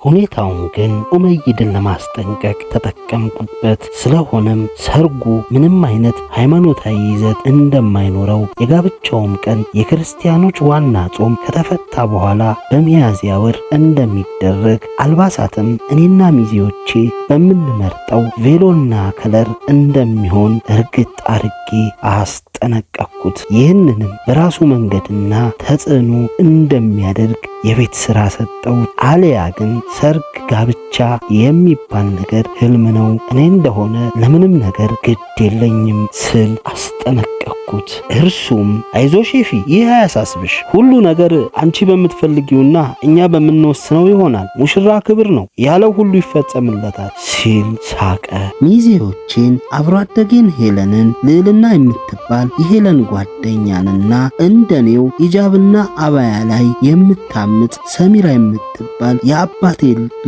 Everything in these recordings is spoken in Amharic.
ሁኔታውን ግን ኡመይድን ለማስጠንቀቅ ተጠቀምኩበት። ስለሆነም ሰርጉ ምንም አይነት ሃይማኖታዊ ይዘት እንደማይኖረው፣ የጋብቻውም ቀን የክርስቲያኖች ዋና ጾም ከተፈታ በኋላ በሚያዝያ ወር እንደሚደረግ፣ አልባሳትም እኔና ሚዜዎቼ በምንመርጠው ቬሎና ከለር እንደሚሆን እርግጥ አርጌ አስጠነቀቅኩት። ይህንንም በራሱ መንገድና ተጽዕኖ እንደሚያደርግ የቤት ሥራ ሰጠው። አሊያ ግን ሰርግ፣ ጋብቻ የሚባል ነገር ህልም ነው፣ እኔ እንደሆነ ለምንም ነገር ግድ የለኝም ስል አስጠነቀቅኩት። እርሱም አይዞሽ ኤፊ፣ ይህ አያሳስብሽ፣ ሁሉ ነገር አንቺ በምትፈልጊውና እኛ በምንወስነው ይሆናል፣ ሙሽራ ክብር ነው ያለው ሁሉ ይፈጸምለታል ሲል ሳቀ። ሚዜዎቼን አብሮ አደጌን ሄለንን፣ ልዕልና የምትባል የሄለን ጓደኛንና እንደኔው ሂጃብና አባያ ላይ የምታምጥ ሰሚራ የምትባል የአባቴ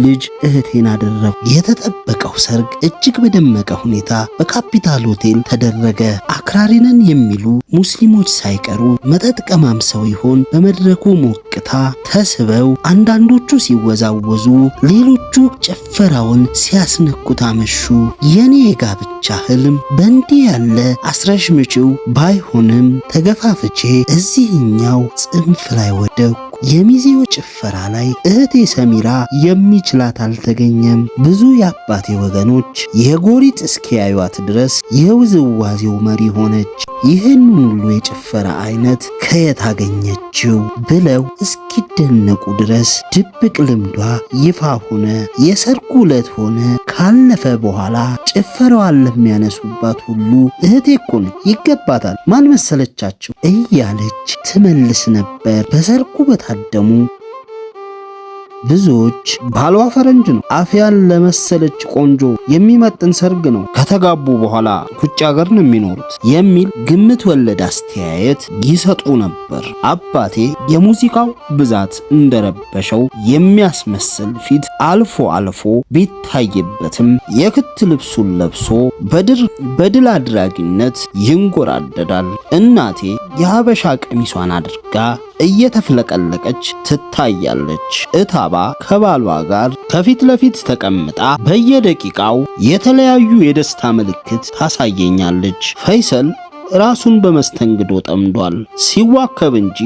ልጅ እህቴን አደረጉ። የተጠበቀው ሰርግ እጅግ በደመቀ ሁኔታ በካፒታል ሆቴል ተደረገ። አክራሪነን የሚሉ ሙስሊሞች ሳይቀሩ መጠጥ ቀማምሰው ይሆን በመድረኩ ሞቅታ ተስበው አንዳንዶቹ ሲወዛወዙ፣ ሌሎቹ ጭፈራውን ሲያስነኩት አመሹ። የኔ የጋብቻ ህልም በእንዲህ ያለ አስረሽምጪው ባይሆንም ተገፋፍቼ እዚህኛው ጽንፍ ላይ ወደኩ። የሚዜው ጭፈራ ላይ እህቴ ሰሚራ የሚችላት አልተገኘም። ብዙ የአባቴ ወገኖች የጎሪጥ እስኪያዩት ድረስ የውዝዋዜው መሪ ሆነች። ይህን ሁሉ የጭፈራ አይነት ከየት አገኘችው ብለው እስኪደነቁ ድረስ ድብቅ ልምዷ ይፋ ሆነ። የሰርጉ ዕለት ሆነ ካለፈ በኋላ ጭፈራዋን ለሚያነሱባት ሁሉ እህቴ እኮ ነው ይገባታል፣ ማን መሰለቻቸው እያለች ትመልስ ነበር። በሰርጉ በታደሙ ብዙዎች ባሏ ፈረንጅ ነው፣ አፍያን ለመሰለች ቆንጆ የሚመጥን ሰርግ ነው፣ ከተጋቡ በኋላ ውጭ ሀገር ነው የሚኖሩት የሚል ግምት ወለድ አስተያየት ይሰጡ ነበር። አባቴ የሙዚቃው ብዛት እንደረበሸው የሚያስመስል ፊት አልፎ አልፎ ቢታይበትም የክት ልብሱን ለብሶ በድል አድራጊነት ይንጎራደዳል። እናቴ የሀበሻ ቀሚሷን አድርጋ እየተፍለቀለቀች ትታያለች። እታባ ከባሏ ጋር ከፊት ለፊት ተቀምጣ በየደቂቃው የተለያዩ የደስታ ምልክት ታሳየኛለች። ፈይሰል ራሱን በመስተንግዶ ጠምዷል። ሲዋከብ እንጂ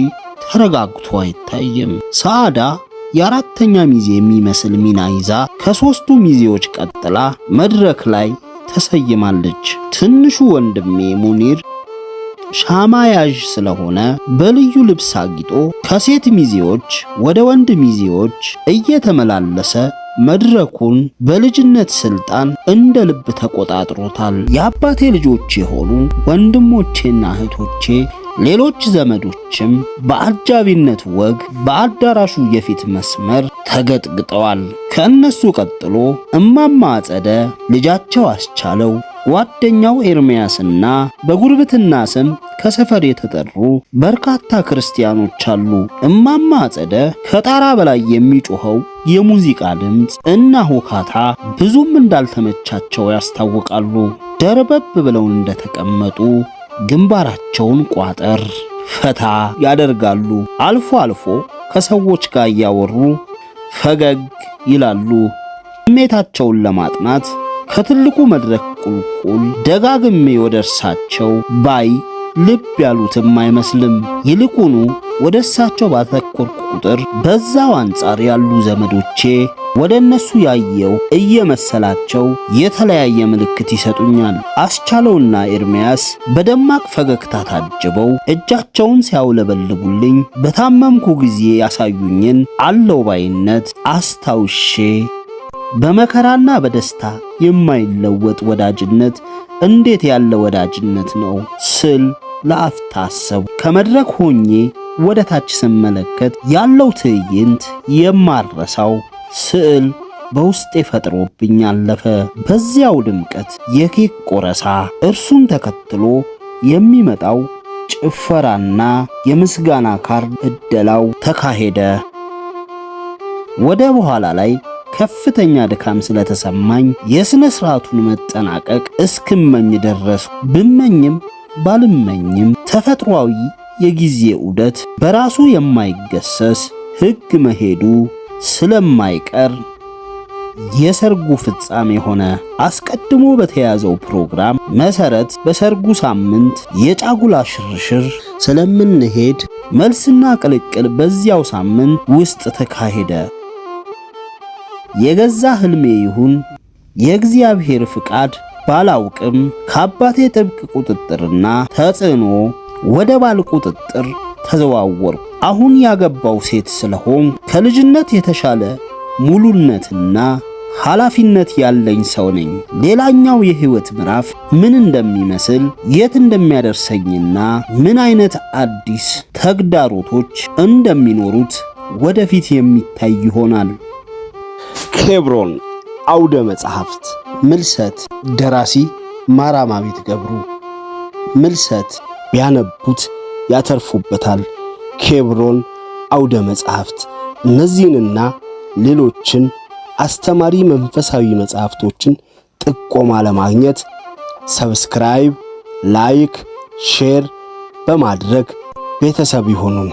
ተረጋግቶ አይታይም። ሰዓዳ የአራተኛ ሚዜ የሚመስል ሚና ይዛ ከሶስቱ ሚዜዎች ቀጥላ መድረክ ላይ ተሰይማለች። ትንሹ ወንድሜ ሙኒር ሻማ ያዥ ስለሆነ በልዩ ልብስ አጊጦ ከሴት ሚዜዎች ወደ ወንድ ሚዜዎች እየተመላለሰ መድረኩን በልጅነት ስልጣን እንደ ልብ ተቆጣጥሮታል። የአባቴ ልጆች የሆኑ ወንድሞቼና እህቶቼ፣ ሌሎች ዘመዶችም በአጃቢነት ወግ በአዳራሹ የፊት መስመር ተገጥግጠዋል። ከእነሱ ቀጥሎ እማማ አጸደ፣ ልጃቸው አስቻለው፣ ጓደኛው ኤርሚያስና በጉርብትና ስም ከሰፈር የተጠሩ በርካታ ክርስቲያኖች አሉ። እማማ አጸደ ከጣራ በላይ የሚጮኸው የሙዚቃ ድምፅ እና ሁካታ ብዙም እንዳልተመቻቸው ያስታውቃሉ። ደርበብ ብለው እንደተቀመጡ ግንባራቸውን ቋጠር ፈታ ያደርጋሉ። አልፎ አልፎ ከሰዎች ጋር እያወሩ ፈገግ ይላሉ። ስሜታቸውን ለማጥናት ከትልቁ መድረክ ቁልቁል ደጋግሜ ወደ እርሳቸው ባይ ልብ ያሉትም አይመስልም። ይልቁኑ ወደ እርሳቸው ባተኮርኩ ቁጥር በዛው አንጻር ያሉ ዘመዶቼ ወደ እነሱ ያየው እየመሰላቸው የተለያየ ምልክት ይሰጡኛል። አስቻለውና ኤርሚያስ በደማቅ ፈገግታ ታጅበው እጃቸውን ሲያውለበልቡልኝ በታመምኩ ጊዜ ያሳዩኝን አለው ባይነት አስታውሼ በመከራና በደስታ የማይለወጥ ወዳጅነት እንዴት ያለ ወዳጅነት ነው ስል ለአፍታ አሰብኩ። ከመድረክ ሆኜ ወደ ታች ስመለከት ያለው ትዕይንት የማረሳው ስዕል በውስጤ ፈጥሮብኝ አለፈ። በዚያው ድምቀት የኬክ ቆረሳ፣ እርሱን ተከትሎ የሚመጣው ጭፈራና የምስጋና ካርድ እደላው ተካሄደ። ወደ በኋላ ላይ ከፍተኛ ድካም ስለተሰማኝ የሥነ ሥርዓቱን መጠናቀቅ እስክመኝ ደረስ። ብመኝም ባልመኝም ተፈጥሯዊ የጊዜ ዑደት በራሱ የማይገሰስ ሕግ መሄዱ ስለማይቀር የሰርጉ ፍጻሜ ሆነ። አስቀድሞ በተያዘው ፕሮግራም መሰረት በሰርጉ ሳምንት የጫጉላ ሽርሽር ስለምንሄድ መልስና ቅልቅል በዚያው ሳምንት ውስጥ ተካሄደ። የገዛ ህልሜ ይሁን የእግዚአብሔር ፍቃድ ባላውቅም ከአባቴ ጥብቅ ቁጥጥርና ተጽዕኖ ወደ ባል ቁጥጥር ተዘዋወርኩ። አሁን ያገባው ሴት ስለሆን ከልጅነት የተሻለ ሙሉነትና ኃላፊነት ያለኝ ሰው ነኝ። ሌላኛው የህይወት ምዕራፍ ምን እንደሚመስል የት እንደሚያደርሰኝና ምን አይነት አዲስ ተግዳሮቶች እንደሚኖሩት ወደፊት የሚታይ ይሆናል። ኬብሮን አውደ መጽሐፍት ምልሰት ደራሲ ማራማዊት ገብሩ። ምልሰት ቢያነቡት ያተርፉበታል። ኬብሮን አውደ መጽሐፍት እነዚህንና ሌሎችን አስተማሪ መንፈሳዊ መጽሐፍቶችን ጥቆማ ለማግኘት ሰብስክራይብ፣ ላይክ፣ ሼር በማድረግ ቤተሰብ ይሁኑን።